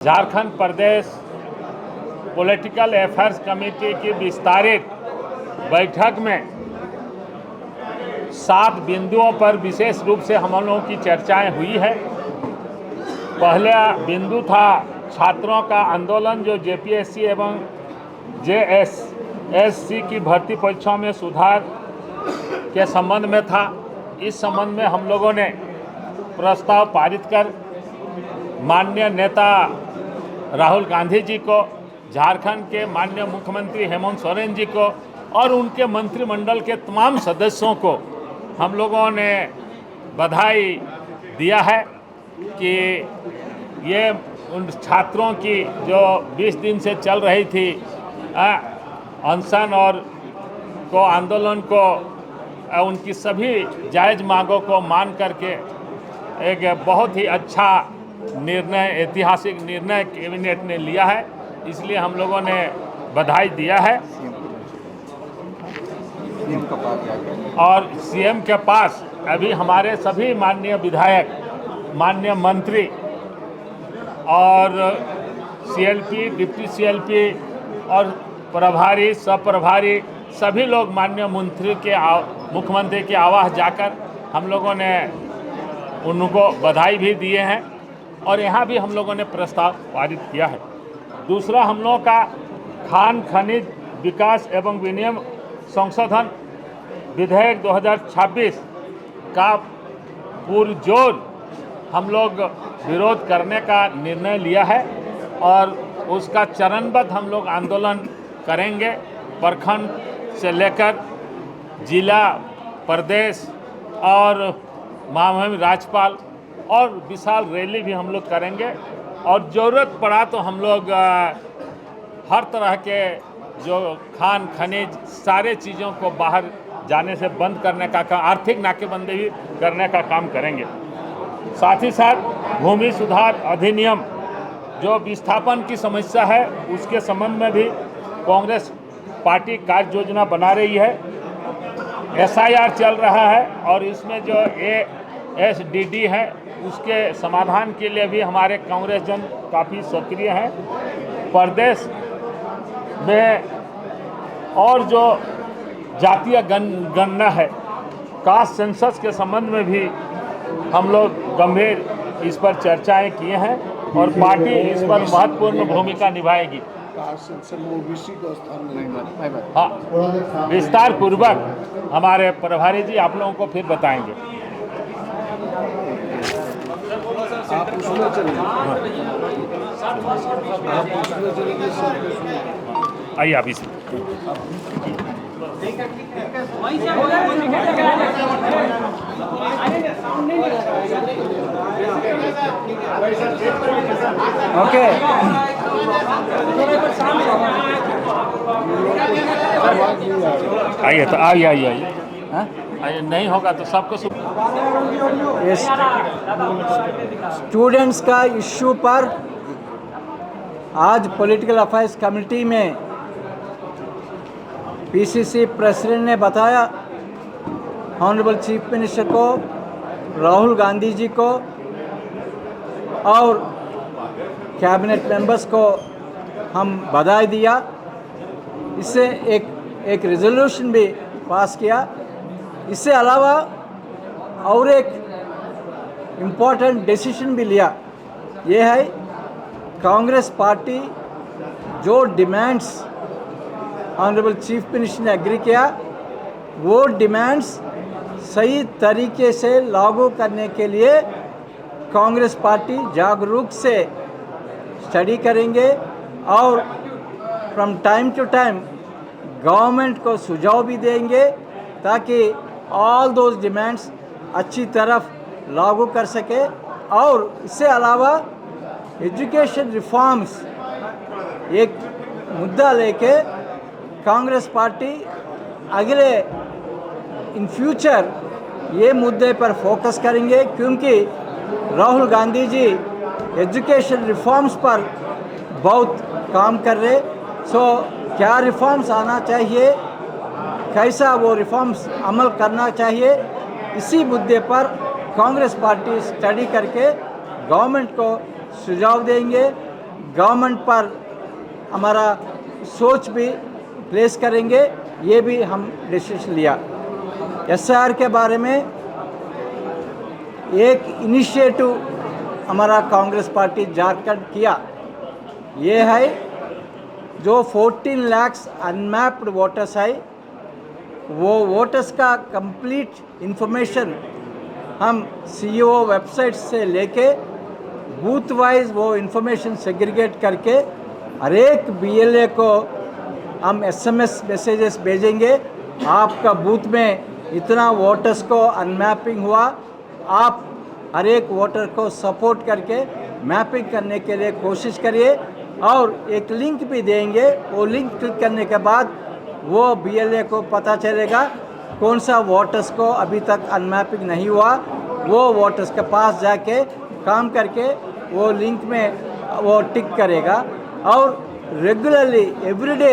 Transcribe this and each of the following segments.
झारखंड प्रदेश political affairs committee की विस्तारित बैठक में 7 बिंदुओं पर विशेष रूप से हम लोगों की चर्चाएं हुई है। पहला बिंदु था छात्रों का आंदोलन जो जेपीएससी एवं जेएसएससी की भर्ती परीक्षाओं में सुधार के संबंध में था। इस संबंध में हम लोगों ने प्रस्ताव पारित कर माननीय नेता राहुल गांधी जी को, झारखंड के माननीय मुख्यमंत्री हेमंत सोरेन जी को और उनके मंत्रिमंडल के तमाम सदस्यों को हम लोगों ने बधाई दिया है कि ये उन छात्रों की जो 20 दिन से चल रही थी अनशन और आंदोलन को उनकी सभी जायज़ मांगों को मान करके एक बहुत ही अच्छा निर्णय, ऐतिहासिक निर्णय कैबिनेट ने लिया है। इसलिए हम लोगों ने बधाई दिया है और सीएम के पास अभी हमारे सभी माननीय विधायक, माननीय मंत्री और सीएलपी, डिप्टी सीएलपी और प्रभारी, सब प्रभारी सभी लोग माननीय मुख्यमंत्री के आवास जाकर हम लोगों ने उनको बधाई भी दिए हैं और यहाँ भी हम लोगों ने प्रस्ताव पारित किया है। दूसरा, हम लोगों का खान खनिज विकास एवं विनियम संशोधन विधेयक 2026 का पुरजोर हम लोग विरोध करने का निर्णय लिया है और उसका चरणबद्ध हम लोग आंदोलन करेंगे। प्रखंड से लेकर जिला, प्रदेश और महामहिम राज्यपाल और विशाल रैली भी हम लोग करेंगे और ज़रूरत पड़ा तो हम लोग हर तरह के जो खान खनिज सारे चीज़ों को बाहर जाने से बंद करने का काम, आर्थिक नाकेबंदी भी करने का काम करेंगे। साथ ही साथ भूमि सुधार अधिनियम जो विस्थापन की समस्या है उसके संबंध में भी कांग्रेस पार्टी कार्य योजना बना रही है। एसआईआर चल रहा है और इसमें जो एसडीडी है उसके समाधान के लिए भी हमारे कांग्रेस जन काफ़ी सक्रिय हैं। प्रदेश में और जो जातीय गणना है, कास्ट सेंसस के संबंध में भी हम लोग गंभीर इस पर चर्चाएं किए हैं और पार्टी इस पर महत्वपूर्ण भूमिका निभाएगी। हाँ, विस्तार पूर्वक हमारे प्रभारी जी आप लोगों को फिर बताएंगे। आप उसमें चलिए, आइए आप इस ओके। आइए तो आइए नहीं होगा तो सबको स्टूडेंट्स का इश्यू पर आज पॉलिटिकल अफेयर्स कमेटी में पीसीसी प्रेसिडेंट ने बताया, ऑनरेबल चीफ मिनिस्टर को, राहुल गांधी जी को और कैबिनेट मेंबर्स को हम बधाई दिया। इससे एक रिजोल्यूशन भी पास किया। इससे अलावा और एक इम्पॉर्टेंट डिसीजन भी लिया। ये है कांग्रेस पार्टी जो डिमांड्स ऑनरेबल चीफ मिनिस्टर ने एग्री किया, वो डिमांड्स सही तरीके से लागू करने के लिए कांग्रेस पार्टी जागरूक से स्टडी करेंगे और from time to time government को सुझाव भी देंगे ताकि ऑल दोज डिमांड्स अच्छी तरफ लागू कर सके। और इससे अलावा एजुकेशन रिफॉर्म्स एक मुद्दा लेके कांग्रेस पार्टी अगले इन फ्यूचर ये मुद्दे पर फोकस करेंगे, क्योंकि राहुल गांधी जी एजुकेशन रिफॉर्म्स पर बहुत काम कर रहे। सो क्या रिफॉर्म्स आना चाहिए, कैसा वो रिफॉर्म्स अमल करना चाहिए, इसी मुद्दे पर कांग्रेस पार्टी स्टडी करके गवर्नमेंट को सुझाव देंगे गवर्नमेंट पर हमारा सोच भी प्लेस करेंगे, ये भी हम डिसीजन लिया। एसआईआर के बारे में एक इनिशिएटिव हमारा कांग्रेस पार्टी झारखंड किया, ये है जो 14 लाख अनमैप्ड वोटर्स है, वो वोटर्स का कंप्लीट इंफॉर्मेशन हम सीईओ वेबसाइट से लेके बूथ वाइज वो इंफॉर्मेशन सेग्रीगेट करके हर एक बीएलए को हम एसएमएस मैसेजेस भेजेंगे। आपका बूथ में इतना वोटर्स को अनमैपिंग हुआ, आप हर एक वोटर को सपोर्ट करके मैपिंग करने के लिए कोशिश करिए। और एक लिंक भी देंगे, वो लिंक क्लिक करने के बाद वो बीएलए को पता चलेगा कौन सा वोटर्स को अभी तक अनमैपिंग नहीं हुआ, वो वोटर्स के पास जाके काम करके वो लिंक में वो टिक करेगा। और रेगुलरली एवरीडे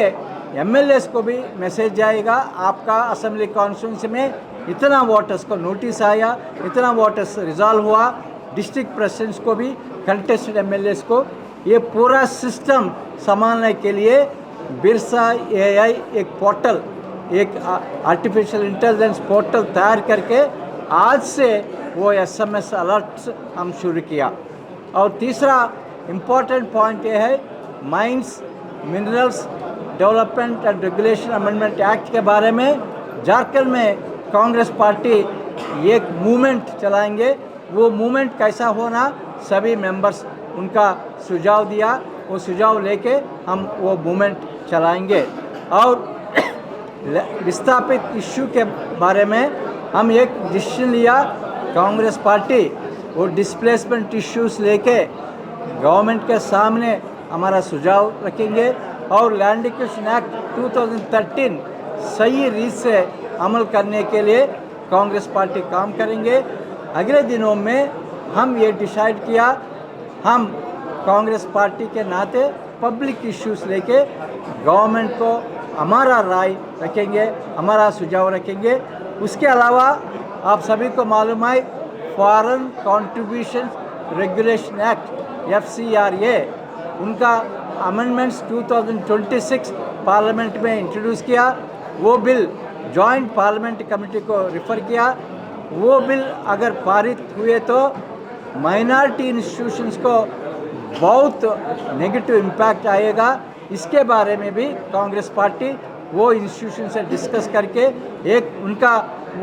एमएलएस को भी मैसेज जाएगा, आपका असेंबली कॉन्स्टिट्यूंसी में इतना वोटर्स को नोटिस आया, इतना वोटर्स रिजॉल्व हुआ। डिस्ट्रिक्ट प्रेसिडेंट्स को भी, कंटेस्टेड एमएलएस को, ये पूरा सिस्टम संभालने के लिए बिरसा एआई एक पोर्टल, एक आर्टिफिशियल इंटेलिजेंस पोर्टल तैयार करके आज से वो एसएमएस अलर्ट हम शुरू किया। और तीसरा इम्पोर्टेंट पॉइंट ये है, mines minerals development and regulation amendment act के बारे में झारखंड में कांग्रेस पार्टी एक मूवमेंट चलाएंगे। वो मूवमेंट कैसा होना, सभी मेंबर्स उनका सुझाव दिया, वो सुझाव लेके हम वो मूवमेंट चलाएंगे। और विस्थापित इश्यू के बारे में हम एक डिसीजन लिया, कांग्रेस पार्टी वो डिस्प्लेसमेंट इश्यूज लेके गवर्नमेंट के सामने हमारा सुझाव रखेंगे। और लैंड एक्विजिशन एक्ट 2013 सही रीत से अमल करने के लिए कांग्रेस पार्टी काम करेंगे। अगले दिनों में हम ये डिसाइड किया, हम कांग्रेस पार्टी के नाते पब्लिक इश्यूज लेके गवर्नमेंट को हमारा राय रखेंगे, हमारा सुझाव रखेंगे। उसके अलावा आप सभी को मालूम है, foreign contribution regulation act FCRA, उनका अमेंडमेंट्स 2026 पार्लियामेंट में इंट्रोड्यूस किया। वो बिल जॉइंट पार्लियामेंट्री कमेटी को रिफ़र किया। वो बिल अगर पारित हुए तो माइनॉरिटी इंस्टीट्यूशंस को बहुत नेगेटिव इम्पैक्ट आएगा। इसके बारे में भी कांग्रेस पार्टी वो इंस्टीट्यूशन से डिस्कस करके एक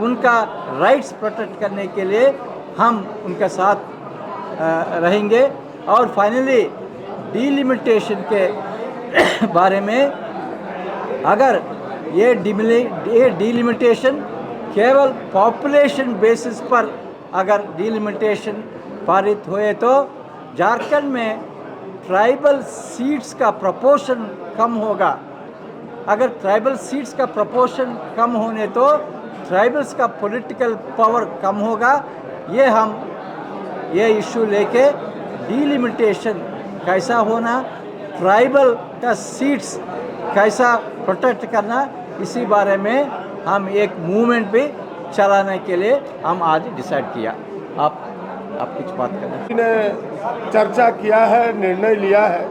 उनका राइट्स प्रोटेक्ट करने के लिए हम उनके साथ रहेंगे। और फाइनली डिलिमिटेशन के बारे में, अगर ये डिलिमिटेशन केवल पॉपुलेशन बेसिस पर अगर डिलिमिटेशन पारित हुए तो झारखंड में ट्राइबल सीट्स का प्रपोर्शन कम होगा। अगर ट्राइबल सीट्स का प्रपोर्शन कम होने तो ट्राइबल्स का पॉलिटिकल पावर कम होगा। ये इशू लेके डिलिमिटेशन कैसा होना, ट्राइबल का सीट्स कैसा प्रोटेक्ट करना, इसी बारे में हम एक मूवमेंट भी चलाने के लिए हम आज डिसाइड किया। आप कुछ बात करें। ने चर्चा किया है, निर्णय लिया है,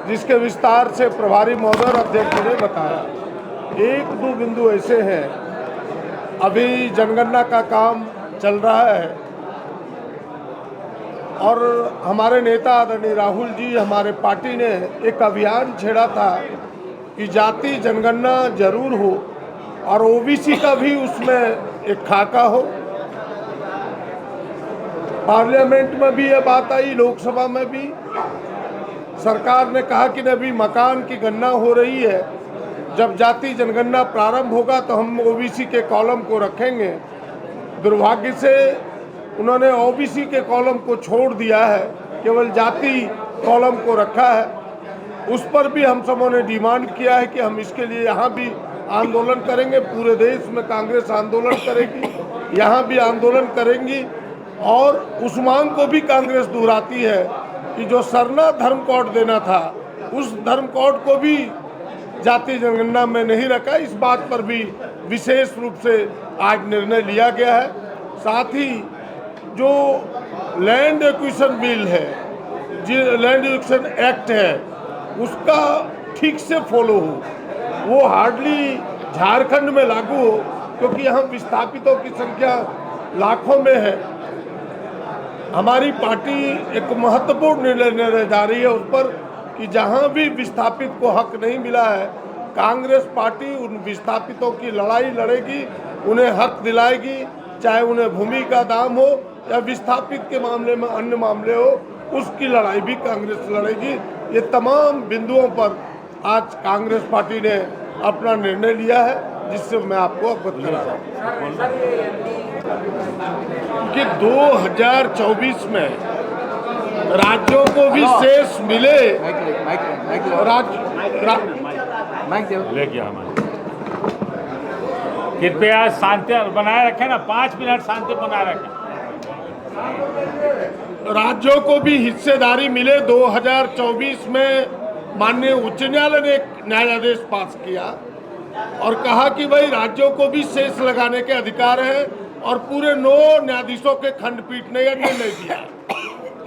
जिसके विस्तार से प्रभारी महोदय और अध्यक्ष ने बताया। एक दो बिंदु ऐसे हैं, अभी जनगणना का काम चल रहा है और हमारे नेता आदरणीय राहुल जी, हमारे पार्टी ने एक अभियान छेड़ा था कि जाति जनगणना जरूर हो और ओबीसी का भी उसमें एक खाका हो। पार्लियामेंट में भी ये बात आई, लोकसभा में भी सरकार ने कहा कि अभी मकान की गणना हो रही है, जब जाति जनगणना प्रारंभ होगा तो हम ओबीसी के कॉलम को रखेंगे। दुर्भाग्य से उन्होंने ओबीसी के कॉलम को छोड़ दिया है, केवल जाति कॉलम को रखा है। उस पर भी हम सबों ने डिमांड किया है कि हम इसके लिए यहाँ भी आंदोलन करेंगे। पूरे देश में कांग्रेस आंदोलन करेगी, यहाँ भी आंदोलन करेंगी। और उस मांग को भी कांग्रेस दोहराती है कि जो सरना धर्म कोड देना था, उस धर्म कोड को भी जाति जनगणना में नहीं रखा। इस बात पर भी विशेष रूप से आज निर्णय लिया गया है। साथ ही जो लैंड एक्विजिशन बिल है, लैंड एक्विजिशन एक्ट है उसका ठीक से फॉलो हो, वो हार्डली झारखंड में लागू हो, क्योंकि यहाँ विस्थापितों की संख्या लाखों में है। हमारी पार्टी एक महत्वपूर्ण निर्णय लेने जा रही है उस पर कि जहाँ भी विस्थापित को हक नहीं मिला है, कांग्रेस पार्टी उन विस्थापितों की लड़ाई लड़ेगी, उन्हें हक दिलाएगी, चाहे उन्हें भूमि का दाम हो या विस्थापित के मामले में अन्य मामले हो, उसकी लड़ाई भी कांग्रेस लड़ेगी। ये तमाम बिंदुओं पर आज कांग्रेस पार्टी ने अपना निर्णय लिया है, जिससे मैं आपको अवगत करा रहा हूँ कि 2024 में राज्यों को भी शेष मिले। ले गया हमारे। कृपया शांति बनाए रखें ना, 5 मिनट शांति बनाए रखें। राज्यों को भी हिस्सेदारी मिले। 2024 में माननीय उच्च न्यायालय ने एक न्यायादेश पास किया और कहा कि भाई राज्यों को भी शेष लगाने के अधिकार है, और पूरे 9 न्यायाधीशों के खंडपीठ ने यह निर्णय दिया।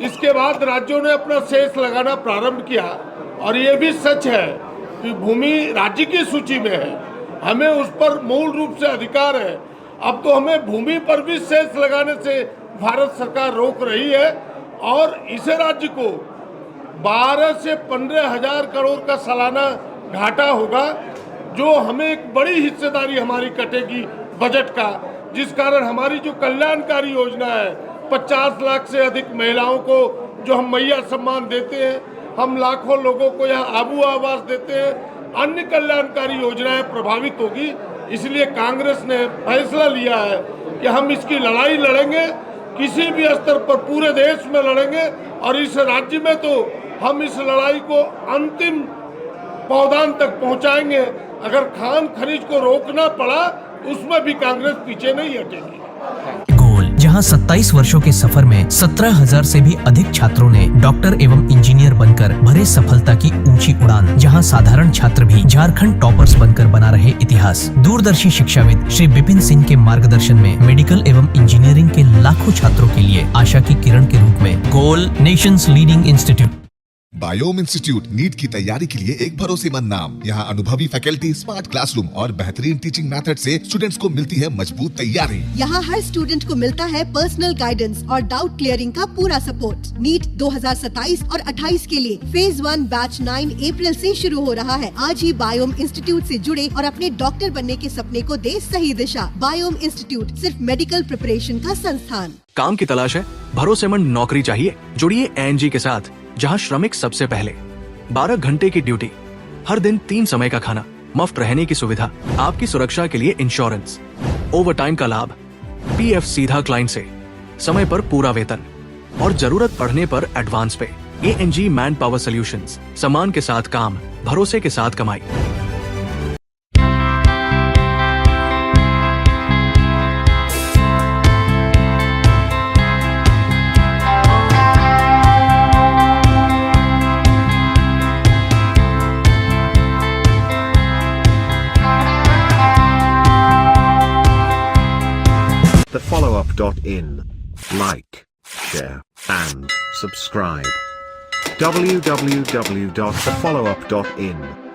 इसके बाद राज्यों ने अपना शेष लगाना प्रारंभ किया, और ये भी सच है कि भूमि राज्य की सूची में है, हमें उस पर मूल रूप से अधिकार है। अब तो हमें भूमि पर भी शेष लगाने से भारत सरकार रोक रही है, और इसे राज्य को 12 से 15 हजार करोड़ का सालाना घाटा होगा, जो हमें एक बड़ी हिस्सेदारी हमारी कटेगी बजट का, जिस कारण हमारी जो कल्याणकारी योजना है, 50 लाख से अधिक महिलाओं को जो हम मैया सम्मान देते हैं, हम लाखों लोगों को यहाँ आबू आवास देते हैं, अन्य कल्याणकारी योजनाएं प्रभावित होगी। इसलिए कांग्रेस ने फैसला लिया है कि हम इसकी लड़ाई लड़ेंगे, किसी भी स्तर पर पूरे देश में लड़ेंगे, और इस राज्य में तो हम इस लड़ाई को अंतिम पौधान तक पहुंचाएंगे। अगर खान खरीद को रोकना पड़ा, उसमें भी कांग्रेस पीछे नहीं हटेगी। गोल, जहां 27 वर्षों के सफर में 17,000 से भी अधिक छात्रों ने डॉक्टर एवं इंजीनियर बनकर भरे सफलता की ऊंची उड़ान, जहां साधारण छात्र भी झारखंड टॉपर्स बनकर बना रहे इतिहास। दूरदर्शी शिक्षाविद श्री विपिन सिंह के मार्गदर्शन में मेडिकल एवं इंजीनियरिंग के लाखों छात्रों के लिए आशा की किरण के रूप में goal, nation's leading institute. Biome institute NEET की तैयारी के लिए एक भरोसेमंद नाम। यहाँ अनुभवी फैकल्टी, स्मार्ट क्लासरूम और बेहतरीन टीचिंग मेथड से स्टूडेंट्स को मिलती है मजबूत तैयारी। यहाँ हर स्टूडेंट को मिलता है पर्सनल गाइडेंस और डाउट क्लियरिंग का पूरा सपोर्ट। नीट 2027 और 28 के लिए फेज 1 बैच 9 अप्रैल से शुरू हो रहा है। आज ही बायोम इंस्टीट्यूट से जुड़े और अपने डॉक्टर बनने के सपने को दे सही दिशा। बायोम इंस्टीट्यूट सिर्फ मेडिकल प्रिपरेशन का संस्थान। काम की तलाश है, भरोसेमंद नौकरी चाहिए? जुड़िए ANG के साथ, जहां श्रमिक सबसे पहले। 12 घंटे की ड्यूटी, हर दिन 3 समय का खाना, मुफ्त रहने की सुविधा, आपकी सुरक्षा के लिए इंश्योरेंस, ओवर टाइम का लाभ, PF सीधा क्लाइंट से, समय पर पूरा वेतन और जरूरत पड़ने पर एडवांस पे। ANG मैन पावर सॉल्यूशंस, सम्मान के साथ काम, भरोसे के साथ कमाई। thefollowup.in. Like, share, and subscribe. www.thefollowup.in